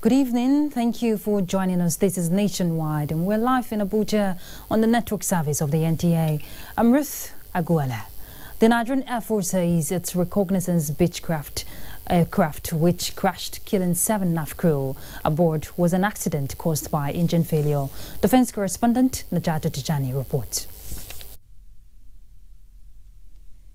Good evening. Thank you for joining us. This is Nationwide and we're live in Abuja on the network service of the NTA. I'm Ruth Aguala. The Nigerian Air Force says its reconnaissance Beechcraft aircraft which crashed, killing 7 NAF crew aboard, was an accident caused by engine failure. Defense correspondent Najata Tijani reports.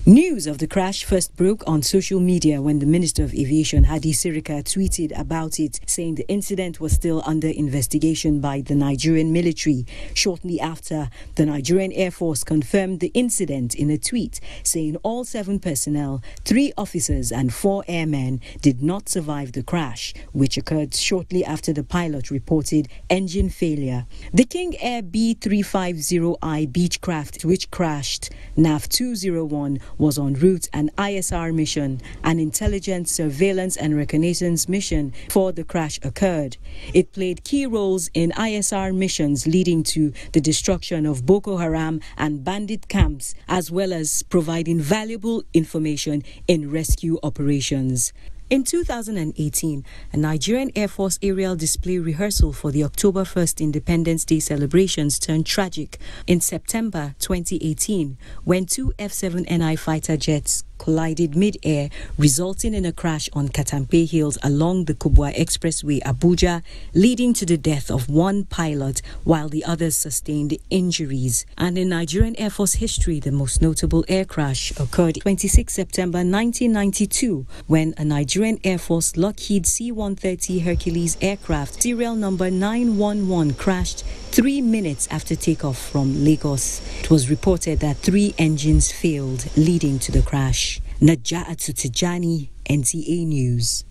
News of the crash first broke on social media when the Minister of Aviation, Hadi Sirika, tweeted about it, saying the incident was still under investigation by the Nigerian military. Shortly after, the Nigerian Air Force confirmed the incident in a tweet, saying all 7 personnel, 3 officers and 4 airmen did not survive the crash, which occurred shortly after the pilot reported engine failure. The King Air B350I Beechcraft, which crashed NAV 201, was en route an ISR mission, an intelligence, surveillance and reconnaissance mission, before the crash occurred. It played key roles in ISR missions leading to the destruction of Boko Haram and bandit camps, as well as providing valuable information in rescue operations. In 2018, a Nigerian Air Force aerial display rehearsal for the October 1st Independence Day celebrations turned tragic in September 2018 when 2 F-7NI fighter jets collided mid-air, resulting in a crash on Katampe Hills along the Kubwa Expressway, Abuja, leading to the death of 1 pilot while the others sustained injuries. And in Nigerian Air Force history, the most notable air crash occurred 26 September 1992 when a Nigerian Air Force Lockheed C-130 Hercules aircraft serial number 911 crashed 3 minutes after takeoff from Lagos. It was reported that 3 engines failed, leading to the crash. Najata Tijani, NTA News.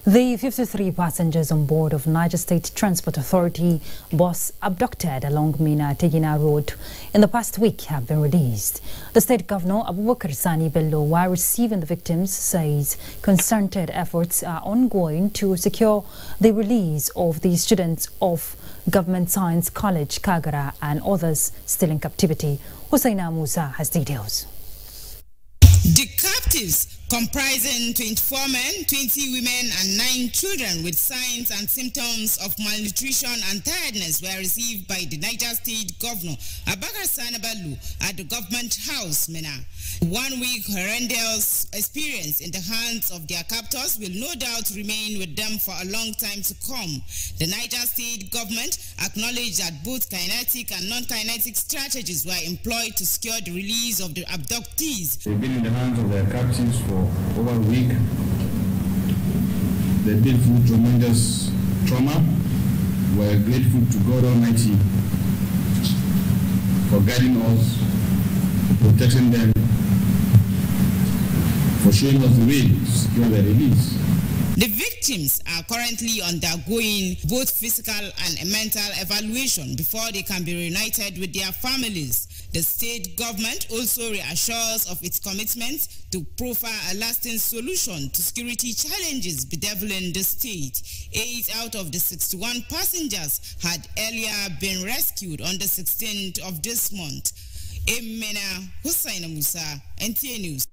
The 53 passengers on board of Niger State Transport Authority bus abducted along Minna-Tegina Road in the past week have been released. The State Governor, Abubakar Sani Bello, while receiving the victims, says concerted efforts are ongoing to secure the release of the students of Government Science College, Kagara, and others still in captivity. Hussaina Musa has details. The captives, comprising 24 men, 20 women and 9 children with signs and symptoms of malnutrition and tiredness, were received by the Niger State Governor Abubakar Sani Bello at the Government House, Minna. 1 week horrendous experience in the hands of their captors will no doubt remain with them for a long time to come. The Niger State Government acknowledged that both kinetic and non-kinetic strategies were employed to secure the release of the abductees. They've been in the hands of their captives for over a week. They've been through tremendous trauma. We're grateful to God Almighty for guiding us, for protecting them, for showing us the way to secure their release. The victims are currently undergoing both physical and mental evaluation before they can be reunited with their families. The state government also reassures of its commitment to profile a lasting solution to security challenges bedeviling the state. 8 out of the 61 passengers had earlier been rescued on the 16th of this month. Emena Hussaina Musa, NTA News.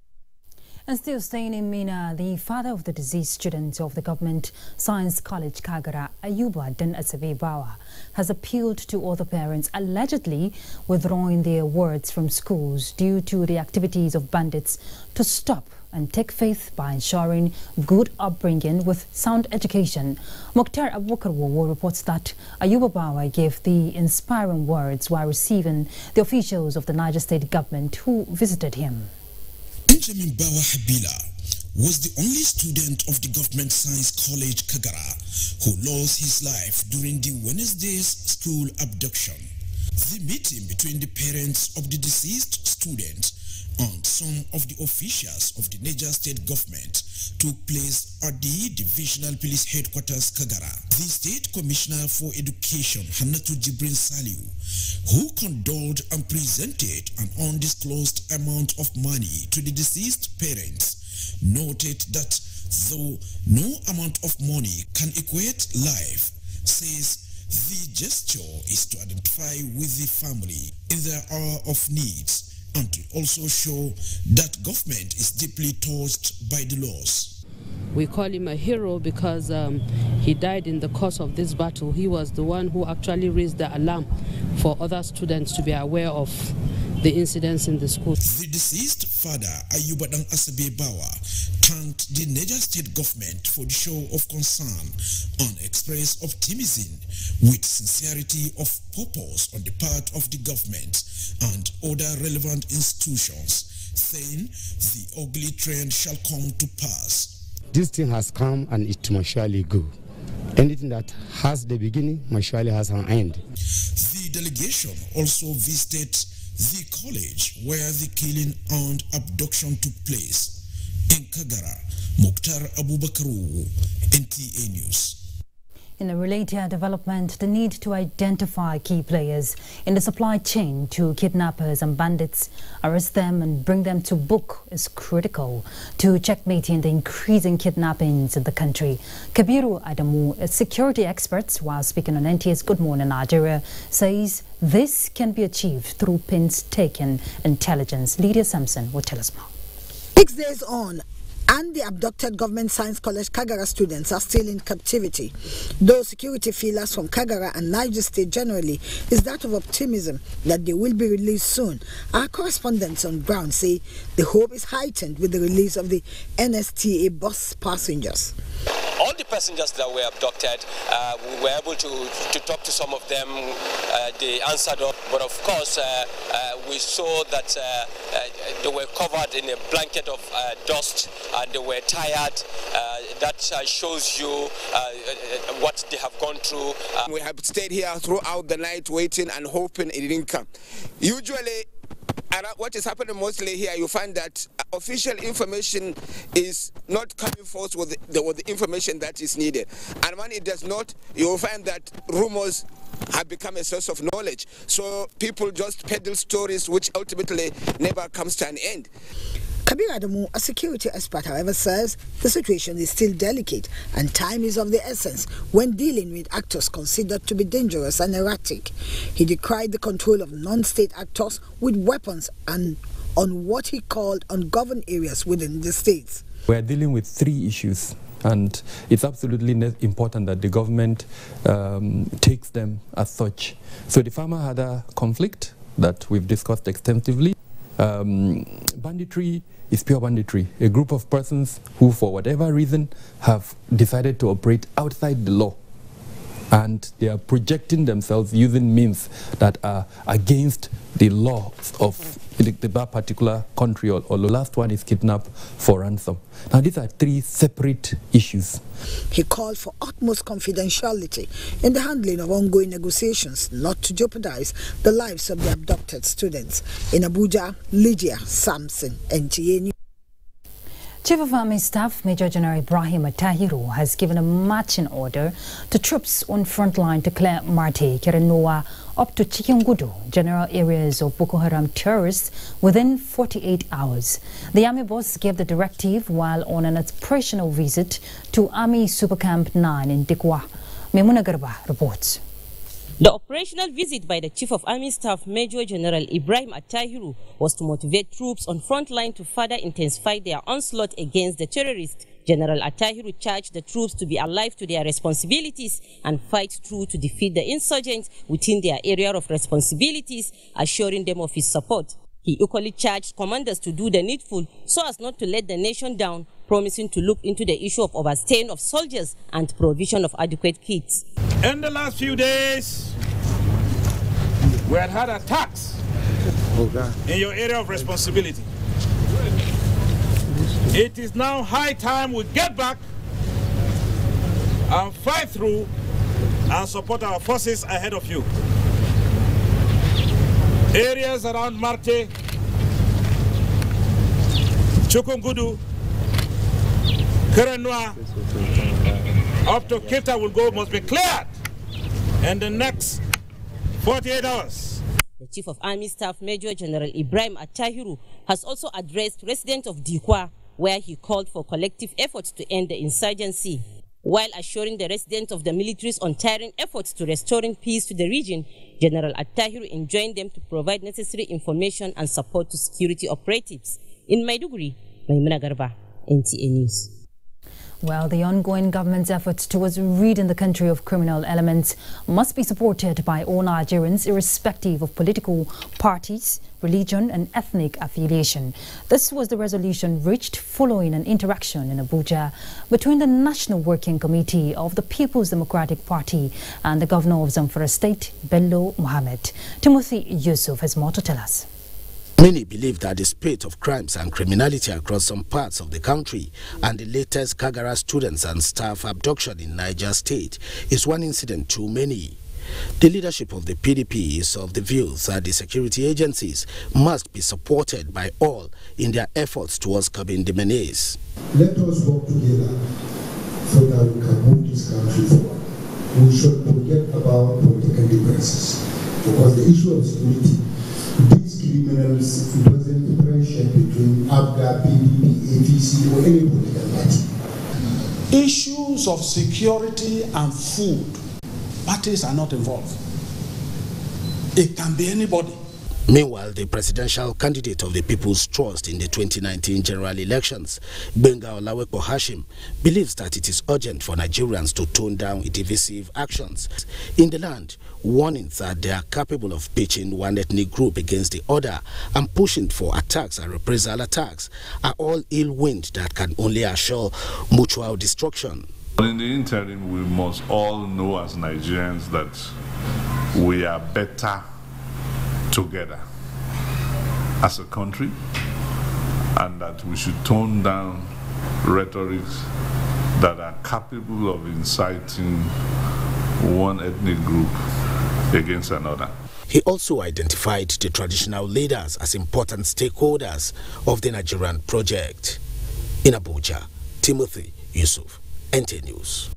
And still staying in Minna, the father of the deceased student of the Government Science College, Kagara, Ayuba Den Asabe Bawa, has appealed to other parents allegedly withdrawing their words from schools due to the activities of bandits to stop and take faith by ensuring good upbringing with sound education. Mokhtar Abubakar Wowo reports that Ayuba Bawa gave the inspiring words while receiving the officials of the Niger State government who visited him. Benjamin Bawa Habila was the only student of the Government Science College, Kagara, who lost his life during the Wednesday's school abduction. The meeting between the parents of the deceased student and some of the officials of the Niger State government took place at the Divisional Police Headquarters, Kagara. The State Commissioner for Education, Hannatu Jibrin Saliu, who condoled and presented an undisclosed amount of money to the deceased parents, noted that though no amount of money can equate life, says the gesture is to identify with the family in their hour of needs and to also show that government is deeply touched by the loss. We call him a hero because he died in the course of this battle. He was the one who actually raised the alarm for other students to be aware of the incidents in the school. The deceased father, Ayuba Asabe Bawa, thanked the Niger State government for the show of concern and expressed optimism with sincerity of purpose on the part of the government and other relevant institutions, saying the ugly trend shall come to pass. This thing has come and it must surely go. Anything that has the beginning must surely has an end. The delegation also visited the college where the killing and abduction took place. In Kagara, Mukhtar Abubakaru, NTA News. In a related development, the need to identify key players in the supply chain to kidnappers and bandits, arrest them and bring them to book is critical to checkmating the increasing kidnappings in the country. Kabiru Adamu, a security expert, while speaking on NTA's Good Morning Nigeria, says this can be achieved through painstaking intelligence. Lydia Sampson will tell us more. 6 days on, and the abducted Government Science College Kagara students are still in captivity. Though security feelers from Kagara and Niger State generally is that of optimism that they will be released soon. Our correspondents on ground say the hope is heightened with the release of the NTA bus passengers. All the passengers that were abducted, we were able to talk to some of them. They answered up, but of course we saw that they were covered in a blanket of dust and they were tired. That shows you what they have gone through. We have stayed here throughout the night waiting and hoping it didn't come. Usually, what is happening mostly here, you find that official information is not coming forth with the information that is needed. And when it does not, you will find that rumors have become a source of knowledge. So people just peddle stories which ultimately never comes to an end. Kabir Adamu, a security expert, however, says the situation is still delicate and time is of the essence when dealing with actors considered to be dangerous and erratic. He decried the control of non-state actors with weapons and on what he called ungoverned areas within the states. We are dealing with 3 issues, and it's absolutely important that the government takes them as such. So the farmer had a conflict that we've discussed extensively. Banditry is pure banditry, a group of persons who for whatever reason have decided to operate outside the law, and they are projecting themselves using means that are against the law of that particular country, or the last one is kidnap for ransom. Now these are 3 separate issues. He called for utmost confidentiality in the handling of ongoing negotiations, not to jeopardize the lives of the abducted students. In Abuja, Lydia Sampson, NTA News. Chief of Army Staff Major General Ibrahim Atahiru has given a marching order to troops on front line to clear Marte, Kerenoa, up to Chikingudu, general areas of Boko Haram terrorists within 48 hours. The army boss gave the directive while on an operational visit to Army Super Camp 9 in Dikwa. Memuna Garba reports. The operational visit by the Chief of Army Staff Major General Ibrahim Atahiru was to motivate troops on front line to further intensify their onslaught against the terrorists. General Atahiru charged the troops to be alive to their responsibilities and fight through to defeat the insurgents within their area of responsibilities, assuring them of his support. He equally charged commanders to do the needful so as not to let the nation down, promising to look into the issue of overstaying of soldiers and provision of adequate kits. In the last few days, we had attacks in your area of responsibility. It is now high time we get back and fight through and support our forces ahead of you. Areas around Marte, Chikungudu, Kerenoa, up to Kita will go must be cleared in the next 48 hours. The Chief of Army Staff Major General Ibrahim Atahiru has also addressed residents of Dikwa, where he called for collective efforts to end the insurgency. While assuring the residents of the military's untiring efforts to restoring peace to the region, General Atahiru enjoined them to provide necessary information and support to security operatives. In Maiduguri, Maimuna Garba, NTA News. Well, the ongoing government's efforts towards ridding the country of criminal elements must be supported by all Nigerians, irrespective of political parties, religion and ethnic affiliation. This was the resolution reached following an interaction in Abuja between the National Working Committee of the People's Democratic Party and the Governor of Zamfara State, Bello Mohammed. Timothy Yusuf has more to tell us. Many believe that the spate of crimes and criminality across some parts of the country and the latest Kagara students and staff abduction in Niger State is one incident too many. The leadership of the PDP is of the view that the security agencies must be supported by all in their efforts towards curbing the menace. Let us work together so that we can move this country forward. We should forget about political differences because the issue of security, these criminals doesn't differentiate between ABGA, PDP, APC or any political party. Issues of security and food, parties are not involved. It can be anybody. Meanwhile, the presidential candidate of the People's Trust in the 2019 general elections, Benga Olawepo Hashim, believes that it is urgent for Nigerians to tone down divisive actions in the land, warning that they are capable of pitching one ethnic group against the other and pushing for attacks and reprisal attacks are all ill wind that can only assure mutual destruction. But in the interim, we must all know as Nigerians that we are better together as a country, and that we should tone down rhetorics that are capable of inciting one ethnic group against another. He also identified the traditional leaders as important stakeholders of the Nigerian project. In Abuja, Timothy Yusuf, NTA News.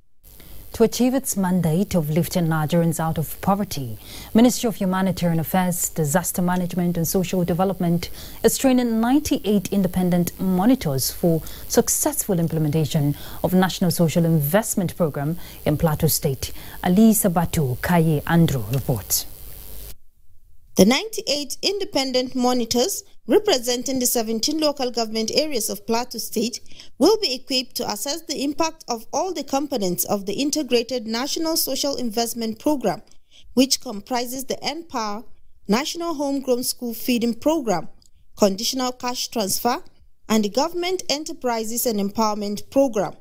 To achieve its mandate of lifting Nigerians out of poverty, Ministry of Humanitarian Affairs, Disaster Management and Social Development is training 98 independent monitors for successful implementation of National Social Investment Program in Plateau State. Ali Sabatu Kaye Andrew reports. The 98 independent monitors representing the 17 local government areas of Plateau State will be equipped to assess the impact of all the components of the Integrated National Social Investment Program, which comprises the NPOWER, National Homegrown School Feeding Program, Conditional Cash Transfer, and the Government Enterprises and Empowerment Program.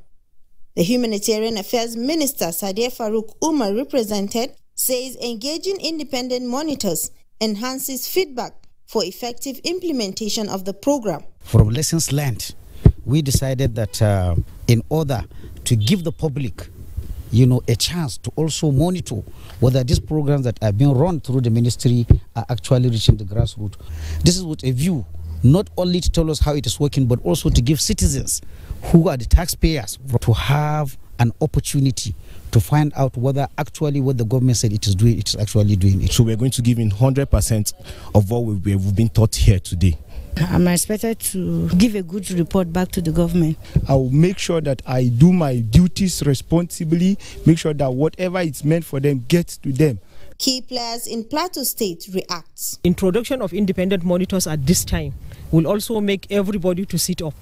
The Humanitarian Affairs Minister, Sadiya Farouk Umar, represented, says engaging independent monitors enhances feedback for effective implementation of the program. From lessons learned, we decided that in order to give the public, a chance to also monitor whether these programs that are being run through the ministry are actually reaching the grassroots. This is with a view not only to tell us how it is working, but also to give citizens who are the taxpayers to have an opportunity to find out whether actually what the government said it is doing, it is actually doing it. So we're going to give in 100% of what we've been taught here today. I'm expected to give a good report back to the government. I will make sure that I do my duties responsibly, make sure that whatever is meant for them gets to them. Key players in Plateau State react. Introduction of independent monitors at this time will also make everybody to sit up,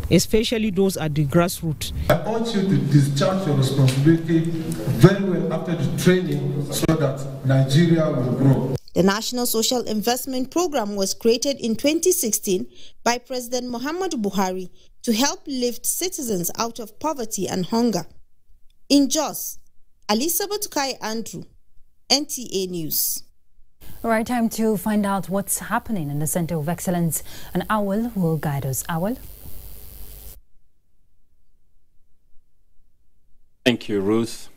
especially those at the grassroots. I urge you to discharge your responsibility very well after the training so that Nigeria will grow. The National Social Investment Program was created in 2016 by President Muhammadu Buhari to help lift citizens out of poverty and hunger. In Jos, Alisa Batukai Andrew, NTA News. All right, time to find out what's happening in the Center of Excellence. And Awal will guide us. Awal? Thank you, Ruth.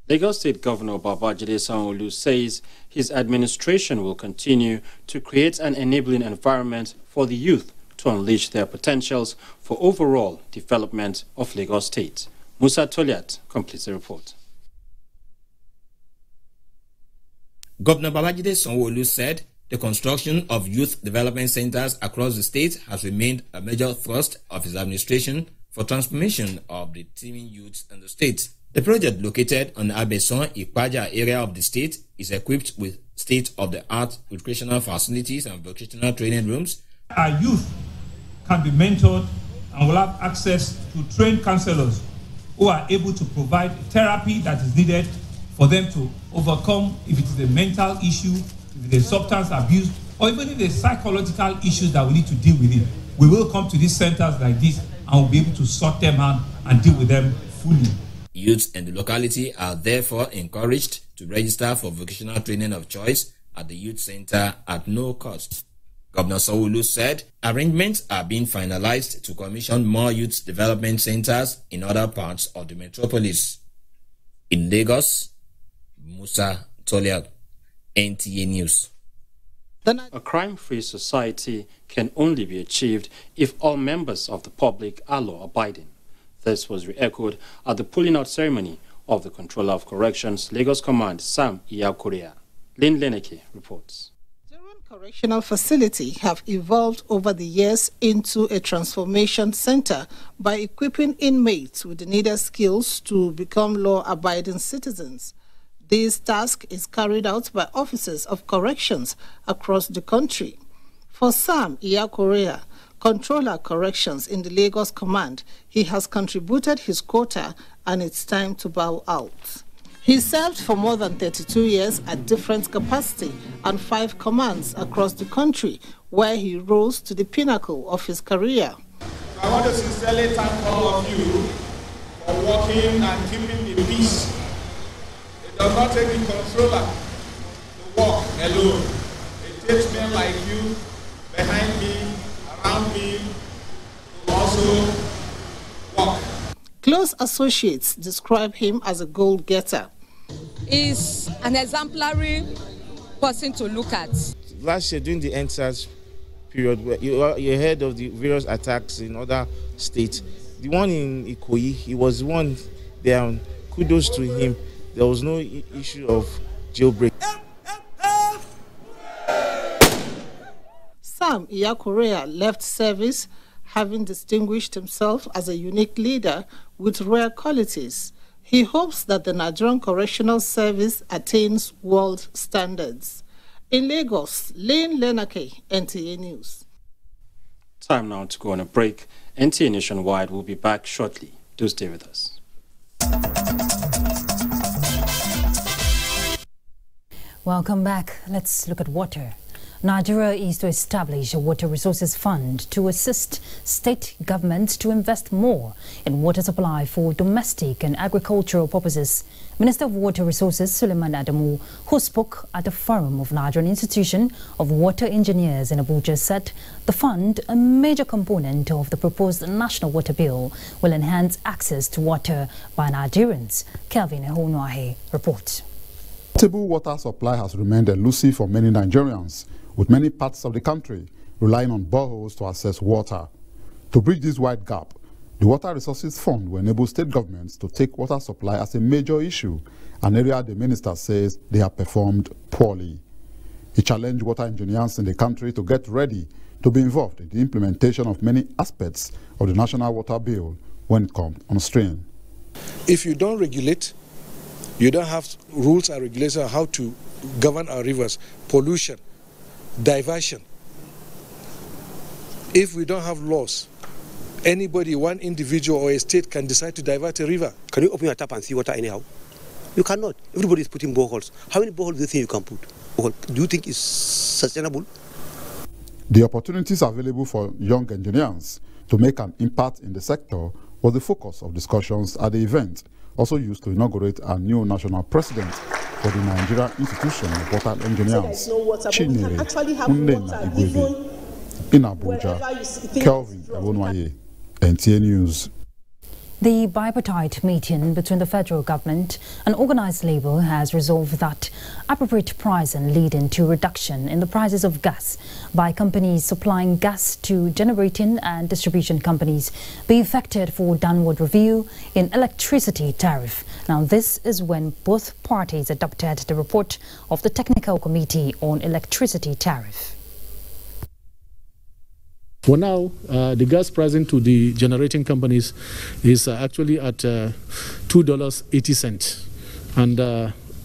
Lagos State Governor Babajide Sanwo-Olu says his administration will continue to create an enabling environment for the youth to unleash their potentials for overall development of Lagos State. Musa Toliat completes the report. Governor Babajide Sanwo-Olu said the construction of youth development centers across the state has remained a major thrust of his administration for transformation of the teeming youths in the state. The project, located on Abeson, Ipaja area of the state, is equipped with state-of-the-art recreational facilities and vocational training rooms. Our youth can be mentored and will have access to trained counselors who are able to provide therapy that is needed for them to overcome, if it is a mental issue, if it is substance abuse, or even if there's psychological issues that we need to deal with it. We will come to these centers like this and we'll be able to sort them out and deal with them fully. Youths in the locality are therefore encouraged to register for vocational training of choice at the youth center at no cost. Governor Sanwo-Olu said arrangements are being finalized to commission more youth development centers in other parts of the metropolis. In Lagos, Musa Toliak, NTA News. A crime-free society can only be achieved if all members of the public are law-abiding. This was re-echoed at the pulling out ceremony of the Controller of Corrections, Lagos Command, Sam Iyakorea. Lynn Leneke reports. Correctional facility have evolved over the years into a transformation center by equipping inmates with the needed skills to become law-abiding citizens. This task is carried out by officers of corrections across the country. For Sam Iyakorea, Controller Corrections in the Lagos Command, he has contributed his quota and it's time to bow out. He served for more than 32 years at different capacity and 5 commands across the country, where he rose to the pinnacle of his career. I want to sincerely thank all of you for working and keeping the peace. It does not take the controller to work alone. It takes men like you behind me, around me, to also work. Close associates describe him as a goal-getter. He's an exemplary person to look at. Last year, during the NSAS period, where you heard of the various attacks in other states, the one in Ikoyi, he was the one there. Kudos to him. There was no issue of jailbreak. Sam Iyakorea left service having distinguished himself as a unique leader with rare qualities. He hopes that the Nigerian Correctional Service attains world standards. In Lagos, Lynn Lenake, NTA News. Time now to go on a break. NTA Nationwide will be back shortly. Do stay with us. Welcome back. Let's look at water. Nigeria is to establish a water resources fund to assist state governments to invest more in water supply for domestic and agricultural purposes. Minister of Water Resources Suleiman Adamu, who spoke at the forum of Nigerian Institution of Water Engineers in Abuja, said the fund, a major component of the proposed National Water Bill, will enhance access to water by Nigerians. Kelvin Ehonwahe reports. Potable water supply has remained elusive for many Nigerians, with many parts of the country relying on boreholes to access water. To bridge this wide gap, the Water Resources Fund will enable state governments to take water supply as a major issue, an area the minister says they have performed poorly. He challenged water engineers in the country to get ready to be involved in the implementation of many aspects of the National Water Bill when it comes on stream. If you don't regulate, you don't have rules and regulations on how to govern our rivers, pollution, diversion. If we don't have laws, anybody, one individual or a state can decide to divert a river. Can you open your tap and see water anyhow? You cannot. Everybody is putting boreholes. How many boreholes do you think you can put? Do you think it's sustainable? The opportunities available for young engineers to make an impact in the sector was the focus of discussions at the event, also used to inaugurate a new national president for the Nigerian Institution of Water Engineers, Chinyere Nnenna Igwebe. In Abuja, Kelvin Ehonwahe, NTA News. The bipartite meeting between the federal government and organized labor has resolved that appropriate pricing leading to reduction in the prices of gas by companies supplying gas to generating and distribution companies be effected for downward review in electricity tariff. Now, this is when both parties adopted the report of the Technical Committee on Electricity Tariff. For now, the gas pricing to the generating companies is actually at $2.80, and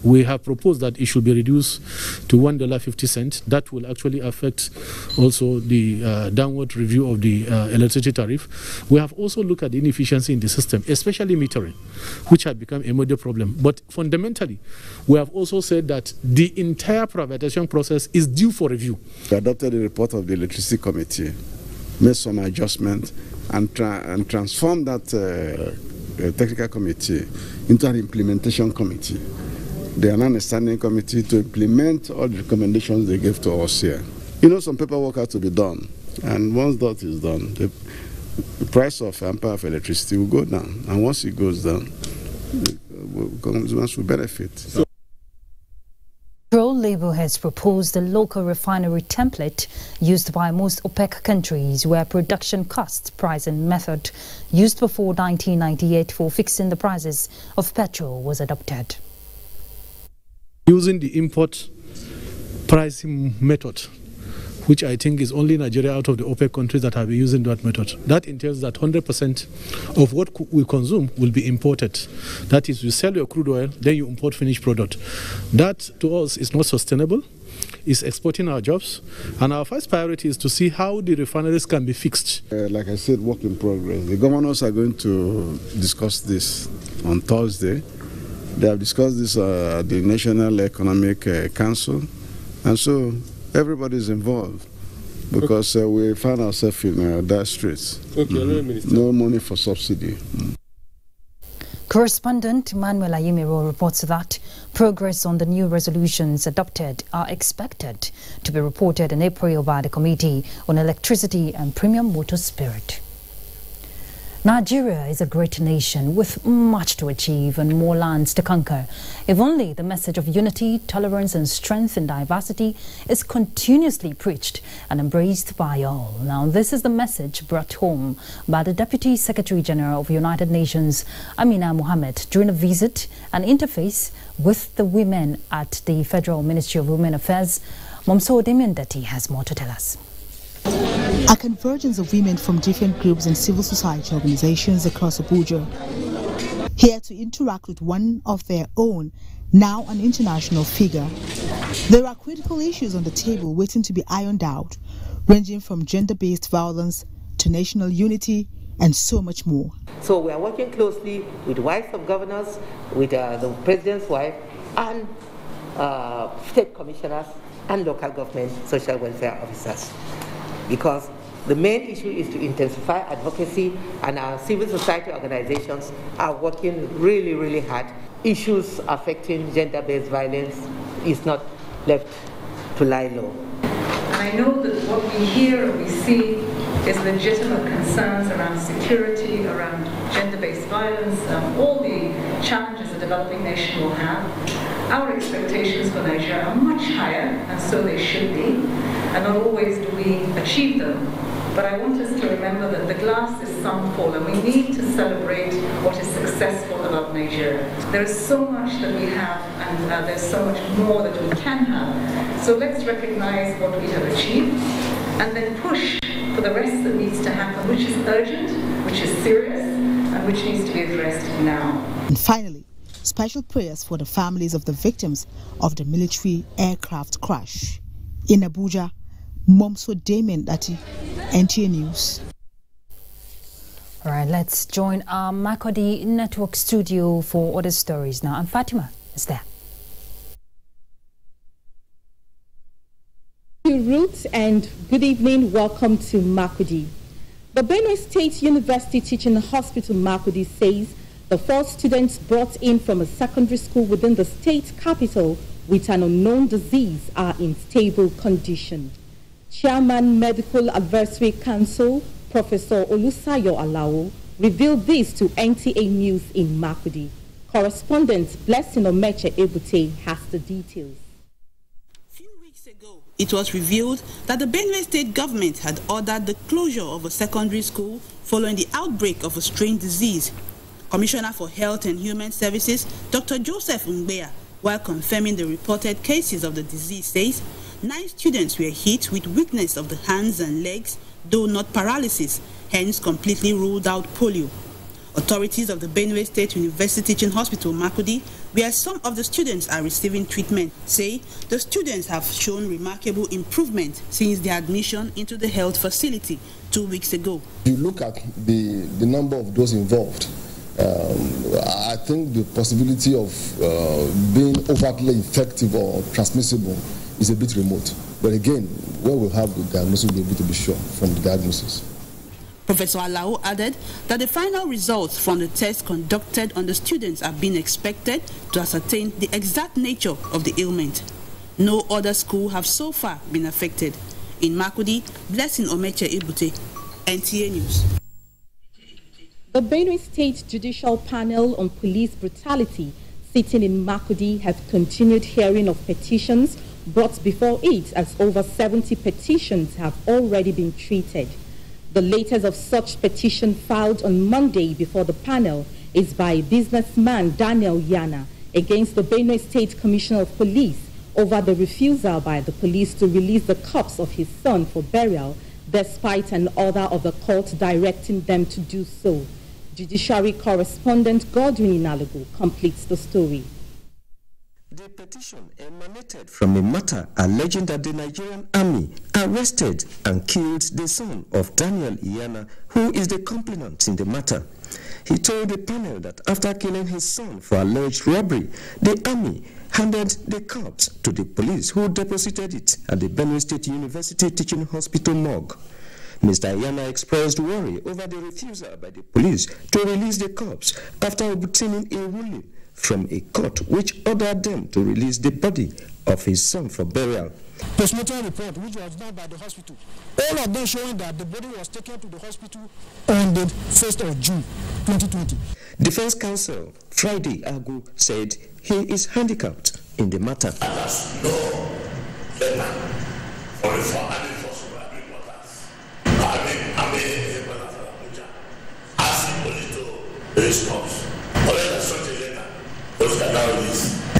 we have proposed that it should be reduced to $1.50. That will actually affect also the downward review of the electricity tariff. We have also looked at the inefficiency in the system, especially metering, which had become a major problem. But fundamentally, we have also said that the entire privatization process is due for review. We adopted the report of the Electricity Committee, made some adjustments, and transformed that technical committee into an implementation committee. They are now a standing committee to implement all the recommendations they gave to us here. You know, some paperwork has to be done, and once that is done, the price of ampere of electricity will go down, and once it goes down, consumers will benefit. Labour has proposed a local refinery template used by most OPEC countries, where production cost, price and method used before 1998 for fixing the prices of petrol was adopted. Using the import pricing method, which I think is only Nigeria out of the OPEC countries that have been using that method. That entails that 100% of what we consume will be imported. That is, you sell your crude oil, then you import finished product. That, to us, is not sustainable. It's exporting our jobs. And our first priority is to see how the refineries can be fixed. Like I said, work in progress. The governors are going to discuss this on Thursday. They have discussed this at the National Economic Council. And so everybody is involved because we find ourselves in dire straits. No money for subsidy. Correspondent Emmanuel Ayimiro reports that progress on the new resolutions adopted are expected to be reported in April by the Committee on Electricity and Premium Motor Spirit. Nigeria is a great nation with much to achieve and more lands to conquer. If only the message of unity, tolerance and strength in diversity is continuously preached and embraced by all. Now, this is the message brought home by the Deputy Secretary General of United Nations, Amina Mohammed, during a visit and interface with the women at the Federal Ministry of Women Affairs. Momso Demiandati has more to tell us. A convergence of women from different groups and civil society organizations across Abuja, here to interact with one of their own, now an international figure. There are critical issues on the table waiting to be ironed out, ranging from gender-based violence to national unity and so much more. So we are working closely with wives of governors, with the president's wife, and state commissioners and local government social welfare officers. Because the main issue is to intensify advocacy, and our civil society organizations are working really, really hard. Issues affecting gender-based violence is not left to lie low. And I know that what we hear and we see is legitimate concerns around security, around gender-based violence, all the challenges a developing nation will have. Our expectations for Nigeria are much higher, and so they should be, and not always do we achieve them. But I want us to remember that the glass is some full, and we need to celebrate what is successful about Nigeria. There is so much that we have, and there's so much more that we can have. So let's recognize what we have achieved, and then push for the rest that needs to happen, which is urgent, which is serious, and which needs to be addressed now. And finally, special prayers for the families of the victims of the military aircraft crash. In Abuja, Momso Demiandati, NTA News. All right, let's join our Makodi Network studio for other stories now. And Fatima is there. Roots, and good evening. Welcome to Makodi. The Benue State University Teaching Hospital Makodi says the 4 students brought in from a secondary school within the state capital with an unknown disease are in stable condition. Chairman Medical Advisory Council, Professor Olusayo Alao, revealed this to NTA News in Makodi. Correspondent Blessing Omeche Ebute has the details. It was revealed that the Benue State government had ordered the closure of a secondary school following the outbreak of a strange disease. Commissioner for Health and Human Services, Dr. Joseph Mbeya, while confirming the reported cases of the disease, says 9 students were hit with weakness of the hands and legs, though not paralysis, hence completely ruled out polio. Authorities of the Benue State University Teaching Hospital, Makurdi, where some of the students are receiving treatment, say the students have shown remarkable improvement since their admission into the health facility 2 weeks ago. You look at the number of those involved, I think the possibility of being overtly infective or transmissible is a bit remote. But again, where we'll have the diagnosis, we'll be able to be sure from the diagnosis. Professor Alao added that the final results from the tests conducted on the students are being expected to ascertain the exact nature of the ailment. No other school have so far been affected. In Makurdi, Blessing Omeche Ebute, NTA News. The Benue State Judicial Panel on Police Brutality sitting in Makurdi have continued hearing of petitions brought before it, as over 70 petitions have already been treated. The latest of such petition filed on Monday before the panel is by businessman Daniel Yana against the Benue State Commissioner of Police over the refusal by the police to release the corpse of his son for burial, despite an order of the court directing them to do so. Judiciary correspondent Godwin Inalogu completes the story. The petition emanated from a matter alleging that the Nigerian army arrested and killed the son of Daniel Iyana, who is the complainant in the matter. He told the panel that after killing his son for alleged robbery, the army handed the corpse to the police, who deposited it at the Benue State University Teaching Hospital morgue. Mr. Iyana expressed worry over the refusal by the police to release the corpse after obtaining a ruling from a court which ordered them to release the body of his son for burial. Postmortem report, which was done by the hospital, all of them showing that the body was taken to the hospital on the 1st of June 2020. Defense counsel Friday Agu said he is handicapped in the matter.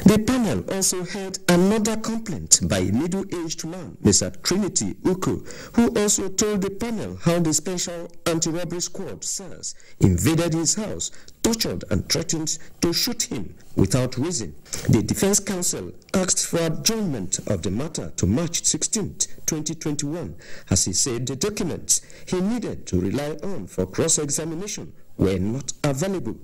The panel also heard another complaint by a middle-aged man, Mr. Trinity Uku, who also told the panel how the Special Anti-Robbery Squad SARS invaded his house, tortured and threatened to shoot him without reason. The defense counsel asked for adjournment of the matter to March 16, 2021, as he said the documents he needed to rely on for cross-examination were not available.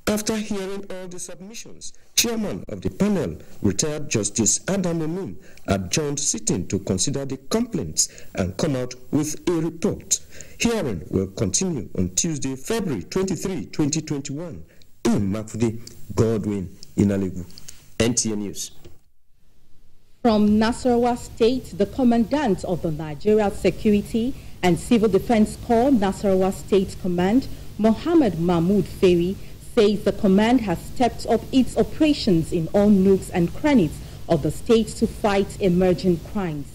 After hearing all the submissions, chairman of the panel, retired Justice Adam Onum, adjourned sitting to consider the complaints and come out with a report. Hearing will continue on Tuesday, February 23, 2021. In Makurdi, Godwin Inalogu, NTA News. From Nasarawa State, the commandant of the Nigeria Security and Civil Defense Corps, Nasarawa State Command, Mohammed Mahmoud Ferry, says the command has stepped up its operations in all nooks and crannies of the state to fight emerging crimes.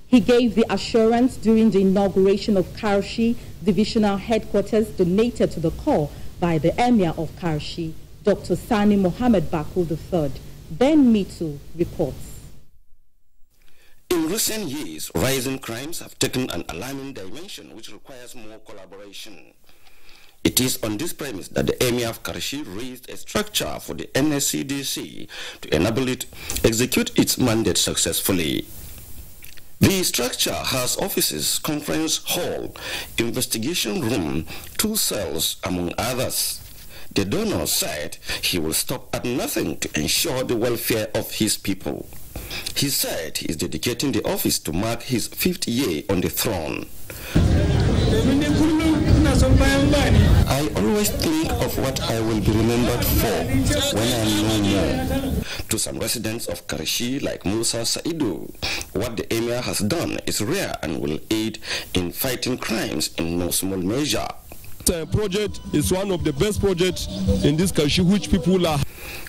He gave the assurance during the inauguration of Karshi Divisional Headquarters donated to the Corps by the Emir of Karshi, Dr. Sani Mohammed Bakul III. Ben Mitu reports. In recent years, rising crimes have taken an alarming dimension which requires more collaboration. It is on this premise that the Emir of Karachi raised a structure for the NSCDC to enable it execute its mandate successfully. The structure has offices, conference hall, investigation room, 2 cells, among others. The donor said he will stop at nothing to ensure the welfare of his people. He said he is dedicating the office to mark his 5th year on the throne. I always think of what I will be remembered for when I am no more. To some residents of Karachi, like Musa Saidu, what the Emir has done is rare and will aid in fighting crimes in no small measure. The project is one of the best projects in this country, which people are.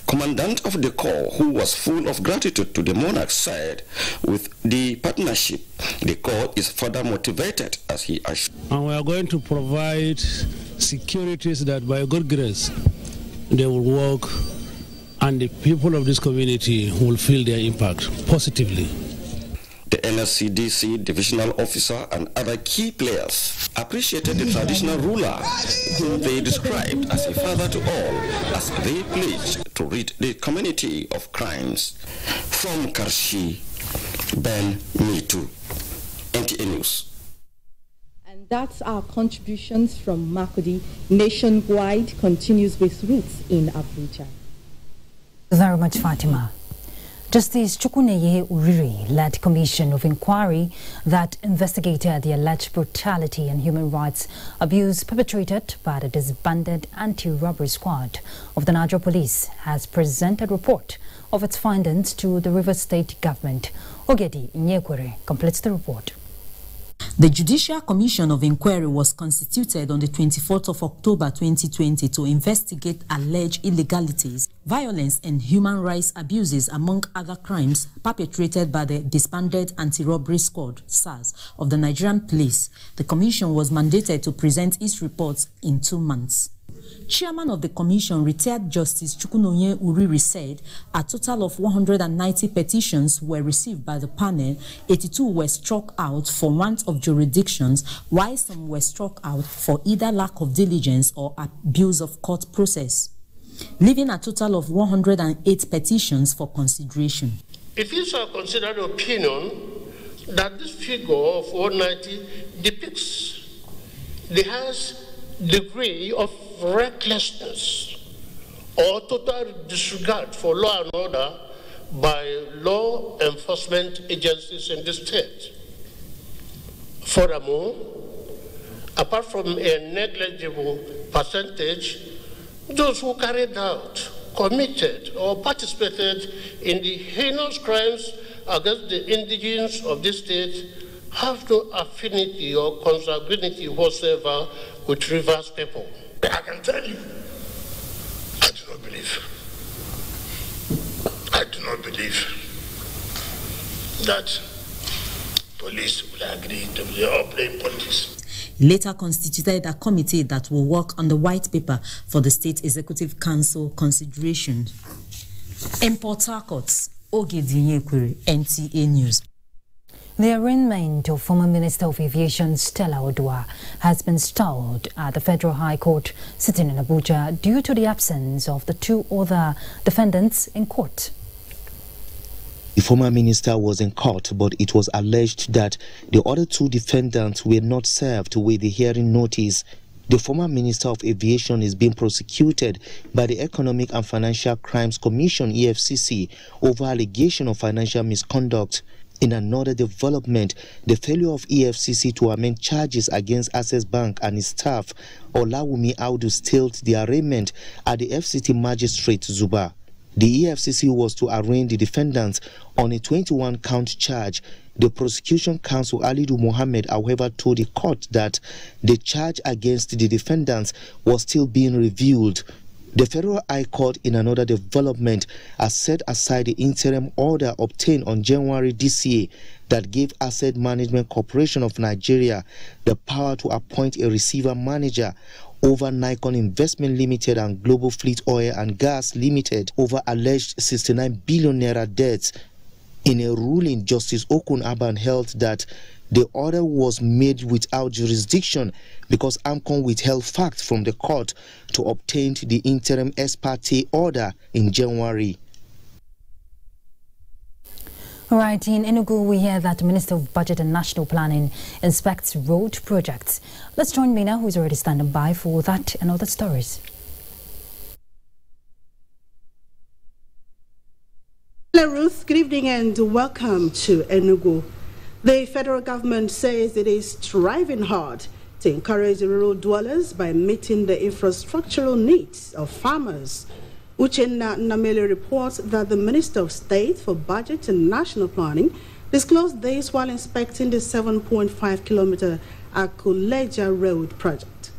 Commandant of the Corps, who was full of gratitude to the monarch, said, with the partnership, the Corps is further motivated, as he assured. And we are going to provide securities that by God's grace, they will work and the people of this community will feel their impact positively. The NSCDC divisional officer and other key players appreciated the traditional ruler, whom they described as a father to all, as they pledged to rid the community of crimes. From Karshi, Ben Mitu, NTA News. And that's our contributions from Makurdi. Nationwide continues with roots in Abuja. Very much, Fatima. Justice Chukwuneye Uriri led commission of inquiry that investigated the alleged brutality and human rights abuse perpetrated by the disbanded anti-robbery squad of the Nigeria Police has presented a report of its findings to the Rivers State government. Ogedi Inyekwere completes the report. The Judicial Commission of Inquiry was constituted on the 24th of October 2020 to investigate alleged illegalities, violence and human rights abuses among other crimes perpetrated by the disbanded anti-robbery squad, SARS, of the Nigerian Police. The commission was mandated to present its reports in 2 months. Chairman of the commission, retired Justice Chukwuneye Uriri, said a total of 190 petitions were received by the panel. 82 were struck out for want of jurisdictions, while some were struck out for either lack of diligence or abuse of court process, leaving a total of 108 petitions for consideration. It is our considered opinion that this figure of 190 depicts the highest degree of recklessness or total disregard for law and order by law enforcement agencies in the state. Furthermore, apart from a negligible percentage, those who carried out, committed, or participated in the heinous crimes against the indigenes of this state have no affinity or consanguinity whatsoever with Rivers people. I can tell you, I do not believe that police will agree to be playing politics. Later constituted a committee that will work on the white paper for the State Executive Council consideration. In Port Harcourt, Ogedi Inyekwere, NTA News. The arraignment of former Minister of Aviation Stella Odua has been stalled at the Federal High Court sitting in Abuja due to the absence of the 2 other defendants in court. The former minister was in court, but it was alleged that the other 2 defendants were not served with the hearing notice. The former Minister of Aviation is being prosecuted by the Economic and Financial Crimes Commission, EFCC, over allegation of financial misconduct. In another development, the failure of EFCC to amend charges against Access Bank and its staff, Olawumi Audu, stalled the arraignment at the FCT Magistrate Zuba. The EFCC was to arraign the defendants on a 21-count charge. The prosecution counsel Alidu Mohammed, however, told the court that the charge against the defendants was still being reviewed. The Federal High Court, in another development, has set aside the interim order obtained on January this year that gave Asset Management Corporation of Nigeria the power to appoint a receiver manager over Nikon Investment Limited and Global Fleet Oil and Gas Limited over alleged 69 billion naira debts. In a ruling, Justice Okun Aban held that the order was made without jurisdiction because AMCON withheld facts from the court to obtain the interim ex parte order in January. All right, in Enugu, we hear that the Minister of Budget and National Planning inspects road projects. Let's join Mina, who is already standing by for that and other stories. Hello, Ruth. Good evening and welcome to Enugu. The federal government says it is striving hard to encourage rural dwellers by meeting the infrastructural needs of farmers. Uchenna Namele reports that the Minister of State for Budget and National Planning disclosed this while inspecting the 7.5-kilometer Akuleja Road project.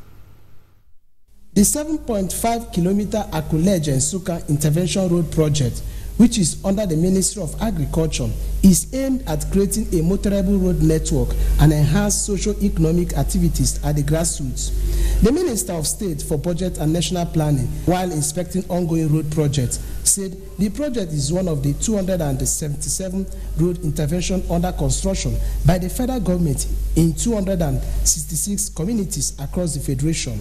The 7.5-kilometer Akuleja Nsuka Intervention Road project which is under the Ministry of Agriculture, is aimed at creating a motorable road network and enhance socio-economic activities at the grassroots. The Minister of State for Budget and National Planning, while inspecting ongoing road projects, said the project is one of the 277 road interventions under construction by the federal government in 266 communities across the Federation.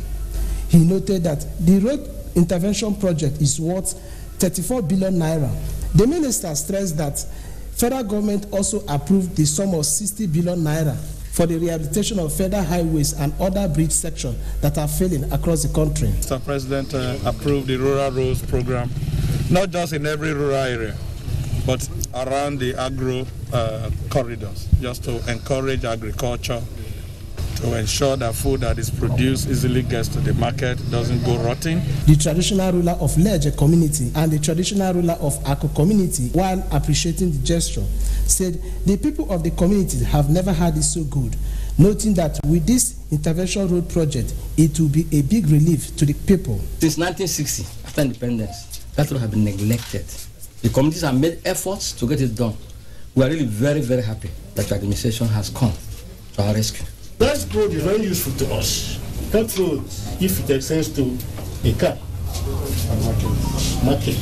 He noted that the road intervention project is worth 34 billion naira. The minister stressed that federal government also approved the sum of 60 billion naira for the rehabilitation of federal highways and other bridge sections that are failing across the country. Mr. President approved the rural roads program, not just in every rural area, but around the agro corridors, just to encourage agriculture, to ensure that food that is produced easily gets to the market, doesn't go rotting. The traditional ruler of Leje community and the traditional ruler of Ako community, while appreciating the gesture, said the people of the community have never had it so good, noting that with this intervention road project, it will be a big relief to the people. Since 1960, after independence, that road has been neglected. The communities have made efforts to get it done. We are really very, very happy that the administration has come to our rescue. That road is very useful to us. That road, if it extends to a car market,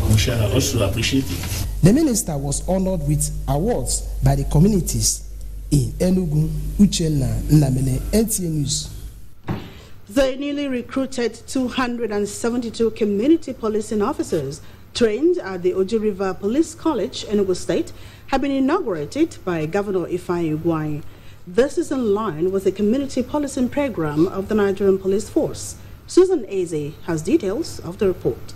we shall also appreciate it. The minister was honored with awards by the communities in Enugu, Uchenna, Nnamene, NTA News. The newly recruited 272 community policing officers trained at the Oji River Police College, Enugu State, have been inaugurated by Governor Ifeanyi Ugwuanyi. This is in line with the community policing program of the Nigerian Police Force. Susan Eze has details of the report.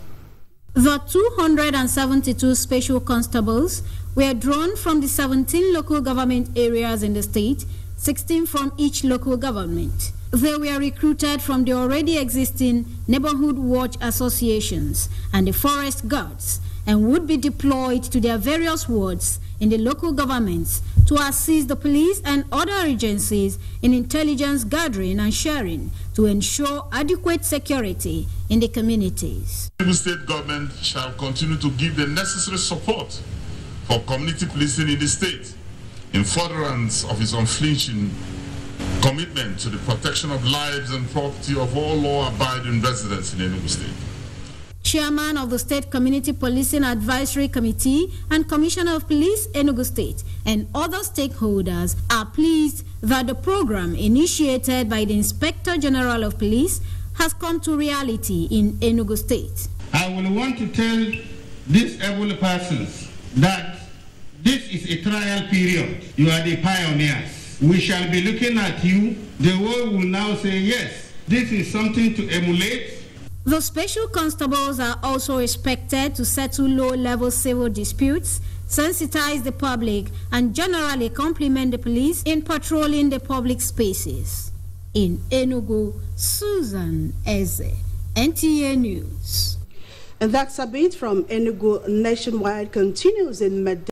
The 272 special constables were drawn from the 17 local government areas in the state, 16 from each local government. They were recruited from the already existing neighborhood watch associations and the forest guards, and would be deployed to their various wards in the local governments to assist the police and other agencies in intelligence gathering and sharing to ensure adequate security in the communities. The state government shall continue to give the necessary support for community policing in the state in furtherance of its unflinching commitment to the protection of lives and property of all law-abiding residents in Enugu State. Chairman of the State Community Policing Advisory Committee and Commissioner of Police Enugu State and other stakeholders are pleased that the program initiated by the Inspector General of Police has come to reality in Enugu State. I will want to tell these able persons that this is a trial period. You are the pioneers. We shall be looking at you. The world will now say, yes, this is something to emulate. The special constables are also expected to settle low-level civil disputes, sensitize the public, and generally complement the police in patrolling the public spaces. In Enugu, Susan Eze, NTA News. And that's a bit from Enugu. Nationwide continues in Medellin.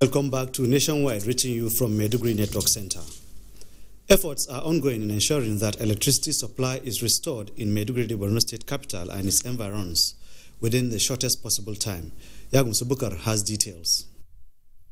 Welcome back to Nationwide, reaching you from Maiduguri Network Center. Efforts are ongoing in ensuring that electricity supply is restored in Maiduguri, the Borno State capital, and its environs within the shortest possible time. Yagum Subukar has details.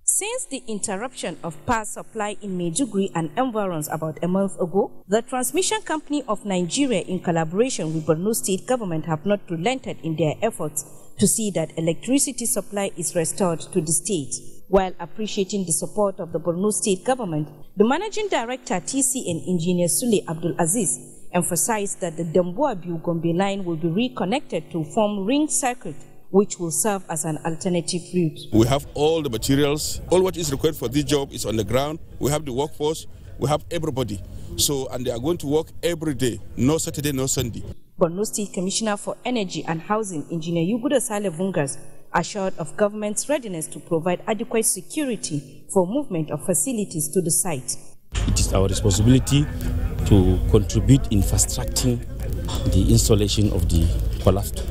Since the interruption of power supply in Maiduguri and environs about a month ago, the transmission company of Nigeria, in collaboration with Borno State government, have not relented in their efforts to see that electricity supply is restored to the state. While appreciating the support of the Borno State government, the Managing Director TCN Engineer Sule Abdul Aziz emphasized that the Damboa-Biu-Gombe line will be reconnected to form ring circuit, which will serve as an alternative route. We have all the materials. All what is required for this job is on the ground. We have the workforce. We have everybody. So, and they are going to work every day, no Saturday, no Sunday. Borno State Commissioner for Energy and Housing, Engineer Yuguda Sale Vungas, assured of government's readiness to provide adequate security for movement of facilities to the site. It is our responsibility to contribute in fast-tracking the installation of the collapsed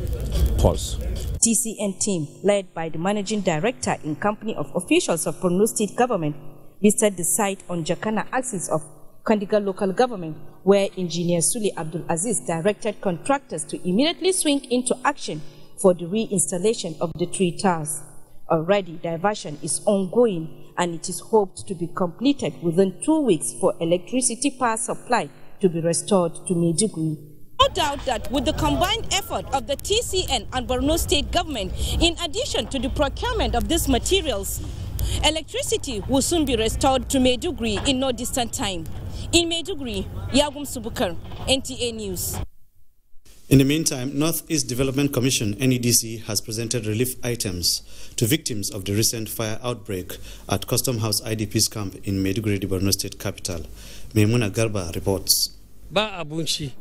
poles. TCN team, led by the Managing Director in company of officials of Borno State government, visited the site on Jakana axis of Kandiga local government, where Engineer Suli Abdul Aziz directed contractors to immediately swing into action for the reinstallation of the 3 towers. Already, diversion is ongoing and it is hoped to be completed within 2 weeks for electricity power supply to be restored to Maiduguri. No doubt that with the combined effort of the TCN and Borno State government, in addition to the procurement of these materials, electricity will soon be restored to Maiduguri in no distant time. In Maiduguri, Yagum Subukar, NTA News. In the meantime, Northeast Development Commission, NEDC, has presented relief items to victims of the recent fire outbreak at Custom House IDP's camp in Maiduguri, the Borno State capital. Maimuna Garba reports. Ba abunci.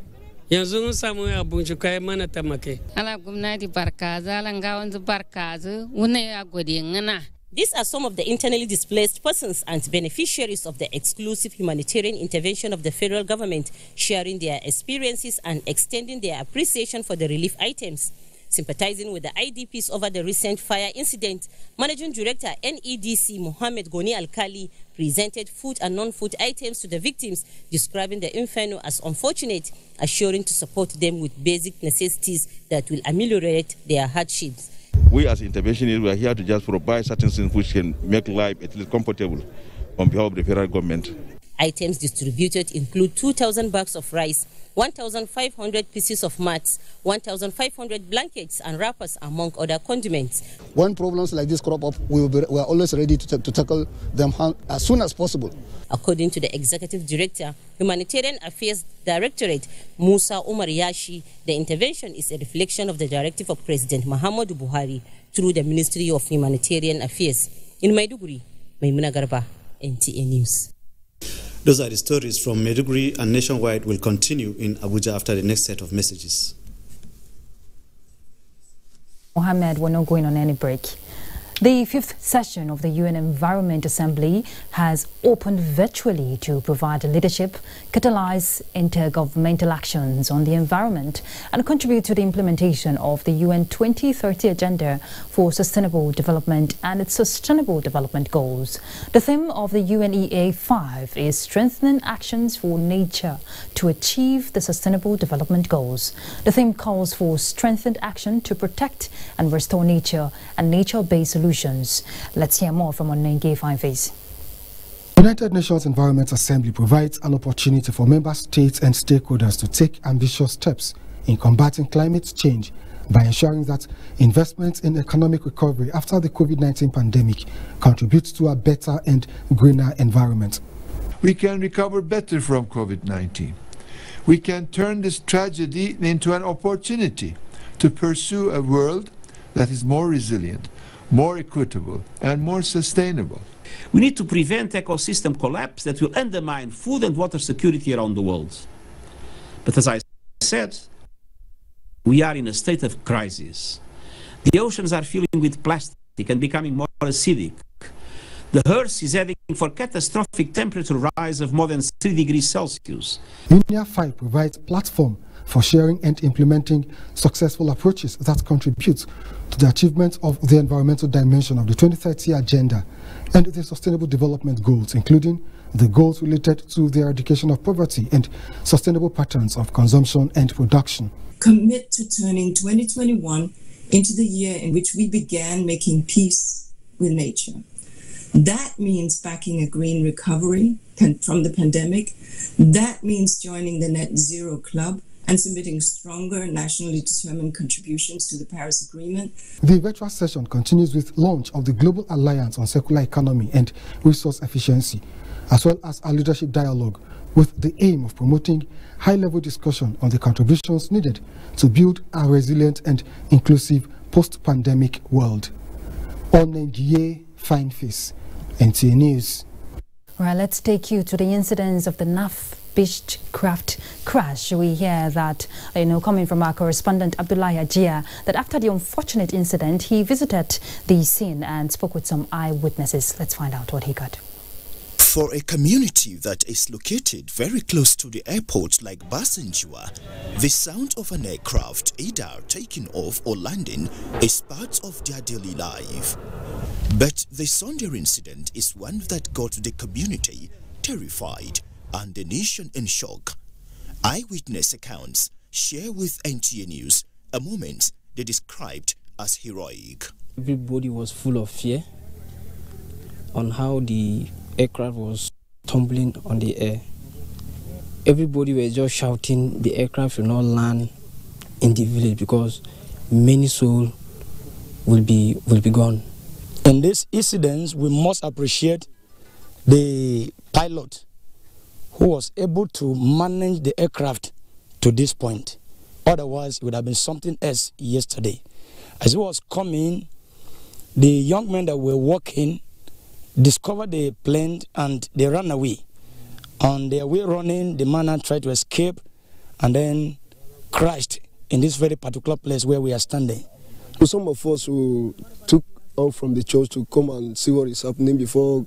Yanzu samu abunci kai mana tamake. Ala gumnati barkaza langawanzu barkaza wuna ya gode ngana. These are some of the internally displaced persons and beneficiaries of the exclusive humanitarian intervention of the federal government, sharing their experiences and extending their appreciation for the relief items. Sympathizing with the IDPs over the recent fire incident, Managing Director NEDC Mohammed Goni Alkali presented food and non-food items to the victims, describing the inferno as unfortunate, assuring to support them with basic necessities that will ameliorate their hardships. We as interventionists, we are here to just provide certain things which can make life at least comfortable on behalf of the federal government. Items distributed include 2,000 bags of rice, 1,500 pieces of mats, 1,500 blankets and wrappers, among other condiments. When problems like this crop up, we are always ready to tackle them as soon as possible. According to the Executive Director, Humanitarian Affairs Directorate, Musa Umar Yashi, the intervention is a reflection of the directive of President Muhammadu Buhari through the Ministry of Humanitarian Affairs. In Maiduguri, Maimuna Garba, NTA News. Those are the stories from Maiduguri, and Nationwide will continue in Abuja after the next set of messages. Mohammed, we're not going on any break. The 5th session of the UN Environment Assembly has opened virtually to provide leadership, catalyze intergovernmental actions on the environment, and contribute to the implementation of the UN 2030 Agenda for Sustainable Development and its Sustainable Development Goals. The theme of the UNEA 5 is strengthening actions for nature to achieve the Sustainable Development Goals. The theme calls for strengthened action to protect and restore nature and nature-based solutions. Let's hear more from Onenge Fineface. United Nations Environment Assembly provides an opportunity for member states and stakeholders to take ambitious steps in combating climate change by ensuring that investments in economic recovery after the COVID-19 pandemic contributes to a better and greener environment. We can recover better from COVID-19. We can turn this tragedy into an opportunity to pursue a world that is more resilient, more equitable, and more sustainable. We need to prevent ecosystem collapse that will undermine food and water security around the world. But as I said, we are in a state of crisis. The oceans are filling with plastic and becoming more acidic. The Earth is heading for catastrophic temperature rise of more than 3 degrees Celsius. UNEA 5 provides a platform for sharing and implementing successful approaches that contribute to the achievement of the environmental dimension of the 2030 Agenda and the Sustainable Development Goals, including the goals related to the eradication of poverty and sustainable patterns of consumption and production. Commit to turning 2021 into the year in which we began making peace with nature. That means backing a green recovery from the pandemic. That means joining the Net Zero Club and submitting stronger nationally determined contributions to the Paris Agreement. The virtual session continues with launch of the Global Alliance on Circular Economy and Resource Efficiency, as well as a leadership dialogue with the aim of promoting high-level discussion on the contributions needed to build a resilient and inclusive post-pandemic world. On Nigeria, Fine Face, NTA News. All right, let's take you to the incidents of the NAF Beechcraft crash. We hear that, coming from our correspondent Abdullahi Ajia, that after the unfortunate incident, he visited the scene and spoke with some eyewitnesses. Let's find out what he got. For a community that is located very close to the airport like Basenjua, the sound of an aircraft either taking off or landing is part of their daily life. But the Sunday incident is one that got the community terrified and the nation in shock. Eyewitness accounts share with NTA News a moment they described as heroic. Everybody was full of fear on how the aircraft was tumbling on the air. Everybody was just shouting the aircraft should not land in the village because many souls will be gone. In this incident, we must appreciate the pilot who was able to manage the aircraft to this point. Otherwise, it would have been something else yesterday. As he was coming, the young men that were walking discovered the plane and they ran away. On their way running, the man tried to escape and then crashed in this very particular place where we are standing. So some of us who took off from the church to come and see what is happening before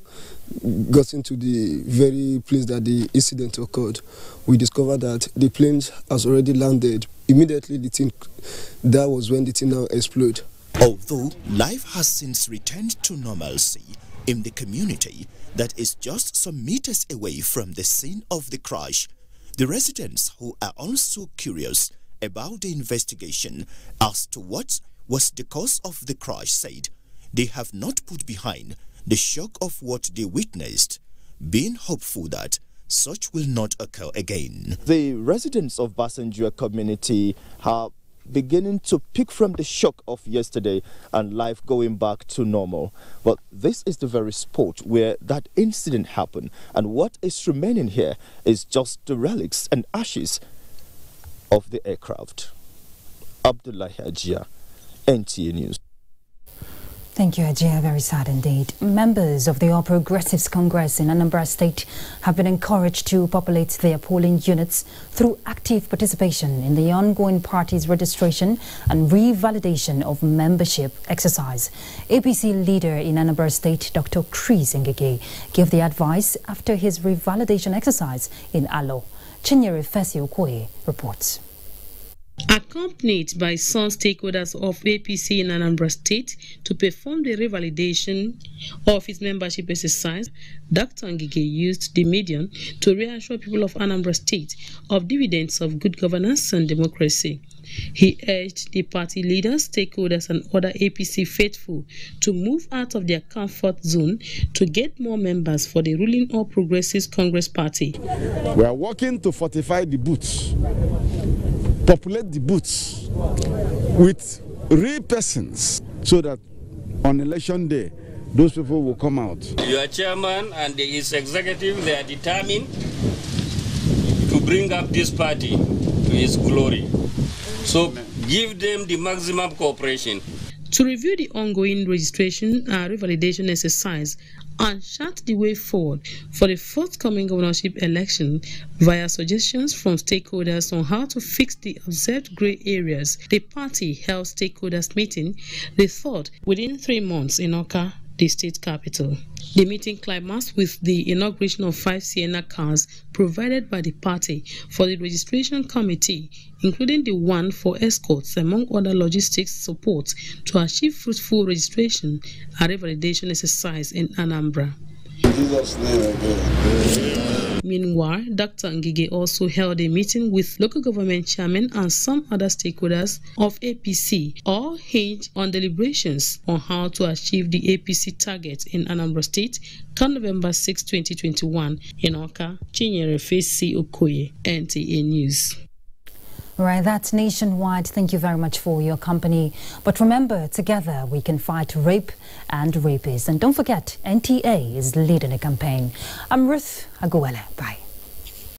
getting to the very place that the incident occurred, we discovered that the plane has already landed. Immediately, that was when the thing now exploded. Although life has since returned to normalcy in the community that is just some meters away from the scene of the crash, the residents who are also curious about the investigation as to what was the cause of the crash said they have not put behind the shock of what they witnessed, being hopeful that such will not occur again. The residents of Basenjua community are beginning to pick from the shock of yesterday and life going back to normal. But this is the very spot where that incident happened, and what is remaining here is just the relics and ashes of the aircraft. Abdullah Hajia, NTA News. Thank you, Ajay. Very sad indeed. Members of the All Progressives Congress in Anambra State have been encouraged to populate their polling units through active participation in the ongoing party's registration and revalidation of membership exercise. APC leader in Anambra State, Dr. Chris Ngige, gave the advice after his revalidation exercise in Alo. Chinyere Fesi Okoye reports. Accompanied by some stakeholders of APC in Anambra State to perform the revalidation of his membership exercise, Dr. Ngige used the medium to reassure people of Anambra State of dividends of good governance and democracy. He urged the party leaders, stakeholders and other APC faithful to move out of their comfort zone to get more members for the ruling All Progressives Congress Party. We are working to fortify the booths, populate the booths with real persons so that on election day, those people will come out. Your chairman and his executive, they are determined to bring up this party to its glory. So give them the maximum cooperation. To review the ongoing registration and revalidation exercise and chart the way forward for the forthcoming governorship election via suggestions from stakeholders on how to fix the observed grey areas, the party held stakeholders meeting, the third within 3 months in Oka, the state capital. The meeting climaxed with the inauguration of 5 Sienna cars provided by the party for the registration committee, including the one for escorts, among other logistics support to achieve fruitful registration and revalidation exercise in Anambra. In Jesus' name again. Meanwhile, Dr. Ngige also held a meeting with local government chairmen and some other stakeholders of APC, all hinged on deliberations on how to achieve the APC target in Anambra State come November 6, 2021 in Oka. Chinyere Fesi Okoye, NTA News. Right, that's nationwide. Thank you very much for your company. But remember, together we can fight rape and rapists. And don't forget, NTA is leading a campaign. I'm Ruth Aguele. Bye.